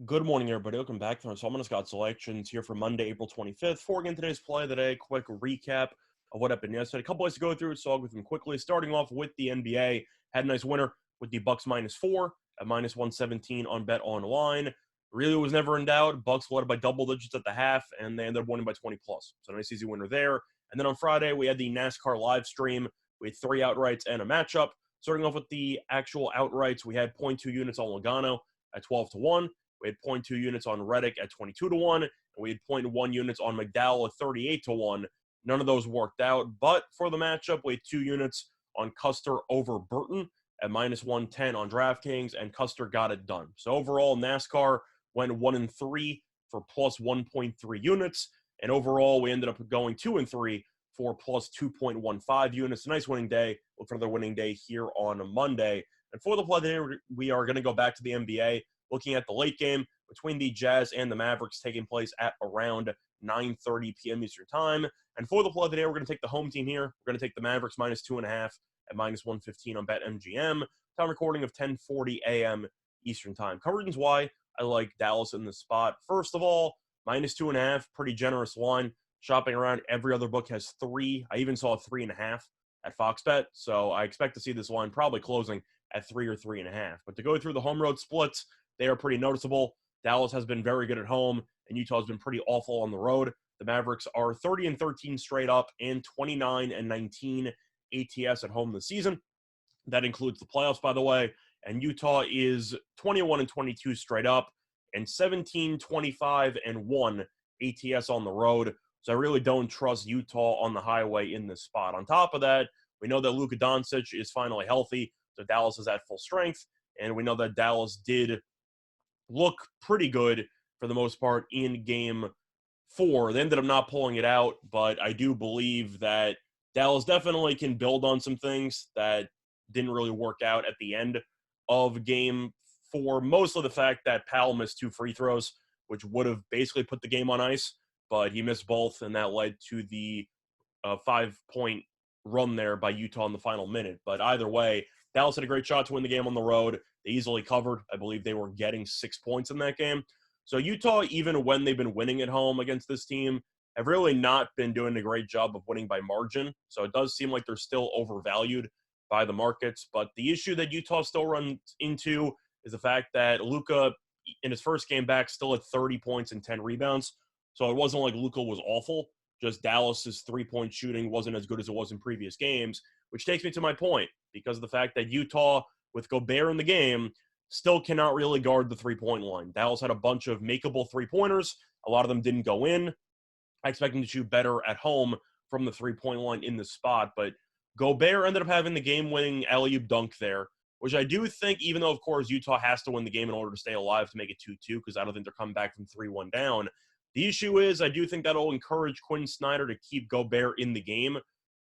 Good morning, everybody. Welcome back to our Solomon Scott selections here for Monday, April 25th. Before we get into today's play of the day, quick recap of what happened yesterday. A couple ways to go through it, so I'll go through them quickly. Starting off with the NBA, had a nice winner with the Bucks -4 at -117 on Bet Online. Really was never in doubt. Bucks led by double digits at the half, and they ended up winning by 20 plus. So nice easy winner there. And then on Friday, we had the NASCAR live stream. We had 3 outrights and a matchup. Starting off with the actual outrights, we had .2 units on Logano at 12-1. We had .2 units on Reddick at 22-1, and we had .1 units on McDowell at 38-1. None of those worked out, but for the matchup, we had 2 units on Custer over Burton at -110 on DraftKings, and Custer got it done. So overall, NASCAR went 1-3 for plus 1.3 units, and overall, we ended up going 2-3 for plus 2.15 units. A nice winning day. Look for another winning day here on a Monday. And for the play today, we are going to go back to the NBA, looking at the late game between the Jazz and the Mavericks taking place at around 9:30 p.m. Eastern Time. And for the play today, we're going to take the home team here. We're going to take the Mavericks -2.5 at -115 on BetMGM. Time recording of 10:40 a.m. Eastern Time. Couple reasons why I like Dallas in this spot. First of all, -2.5, pretty generous line. Shopping around, every other book has 3. I even saw 3.5 at Fox Bet. So I expect to see this line probably closing at 3 or 3.5. But to go through the home road splits, they are pretty noticeable. Dallas has been very good at home, and Utah has been pretty awful on the road. The Mavericks are 30-13 straight up and 29-19 ATS at home this season. That includes the playoffs, by the way. And Utah is 21-22 straight up and 17-25-1 ATS on the road. So I really don't trust Utah on the highway in this spot. On top of that, we know that Luka Doncic is finally healthy, so Dallas is at full strength. And we know that Dallas did look pretty good for the most part in game 4. They ended up not pulling it out, but I do believe that Dallas definitely can build on some things that didn't really work out at the end of game 4. Mostly the fact that Powell missed 2 free throws, which would have basically put the game on ice, but he missed both, and that led to the 5-point run there by Utah in the final minute. But either way, Dallas had a great shot to win the game on the road. They easily covered. I believe they were getting 6 points in that game. So Utah, even when they've been winning at home against this team, have really not been doing a great job of winning by margin. So it does seem like they're still overvalued by the markets. But the issue that Utah still runs into is the fact that Luka, in his first game back, still had 30 points and 10 rebounds. So it wasn't like Luka was awful. Just Dallas's three-point shooting wasn't as good as it was in previous games, which takes me to my point, because of the fact that Utah, with Gobert in the game, still cannot really guard the three-point line. Dallas had a bunch of makeable three-pointers. A lot of them didn't go in. I expect them to shoot better at home from the three-point line in this spot, but Gobert ended up having the game-winning alley-oop dunk there, which I do think, even though, of course, Utah has to win the game in order to stay alive to make it 2-2, because I don't think they're coming back from 3-1 down. The issue is I do think that'll encourage Quinn Snyder to keep Gobert in the game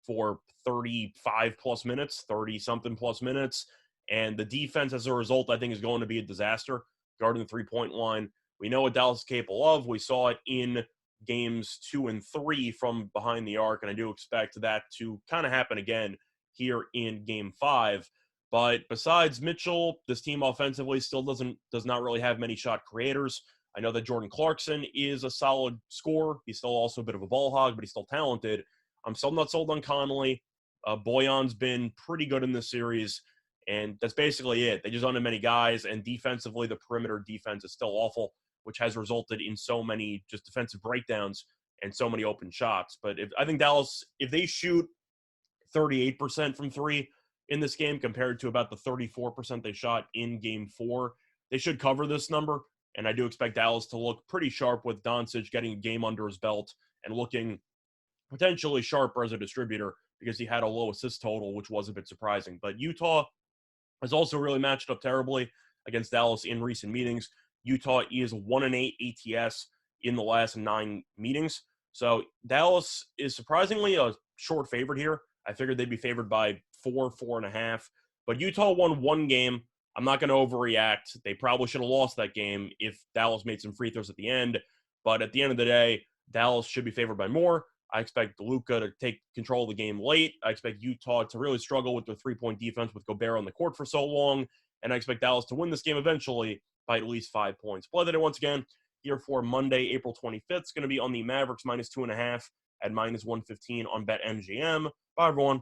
for 35-plus minutes, 30-something plus minutes. And the defense, as a result, I think is going to be a disaster guarding the three-point line. We know what Dallas is capable of. We saw it in games 2 and 3 from behind the arc, and I do expect that to kind of happen again here in game 5. But besides Mitchell, this team offensively still does not really have many shot creators. I know that Jordan Clarkson is a solid scorer. He's still also a bit of a ball hog, but he's still talented. I'm still not sold on Connolly. Boyan's been pretty good in this series, and that's basically it. They just don't have many guys, and defensively, the perimeter defense is still awful, which has resulted in so many just defensive breakdowns and so many open shots. But I think Dallas, if they shoot 38% from 3 in this game compared to about the 34% they shot in game 4, they should cover this number. And I do expect Dallas to look pretty sharp with Doncic getting a game under his belt and looking potentially sharper as a distributor, because he had a low assist total, which was a bit surprising. But Utah has also really matched up terribly against Dallas in recent meetings. Utah is 1-8 ATS in the last 9 meetings. So Dallas is surprisingly a short favorite here. I figured they'd be favored by 4.5. But Utah won 1 game. I'm not going to overreact. They probably should have lost that game if Dallas made some free throws at the end. But at the end of the day, Dallas should be favored by more. I expect Luka to take control of the game late. I expect Utah to really struggle with their three-point defense with Gobert on the court for so long. And I expect Dallas to win this game eventually by at least 5 points. Play that once again here for Monday, April 25th. It's going to be on the Mavericks -2.5 at -115 on BetMGM. Bye, everyone.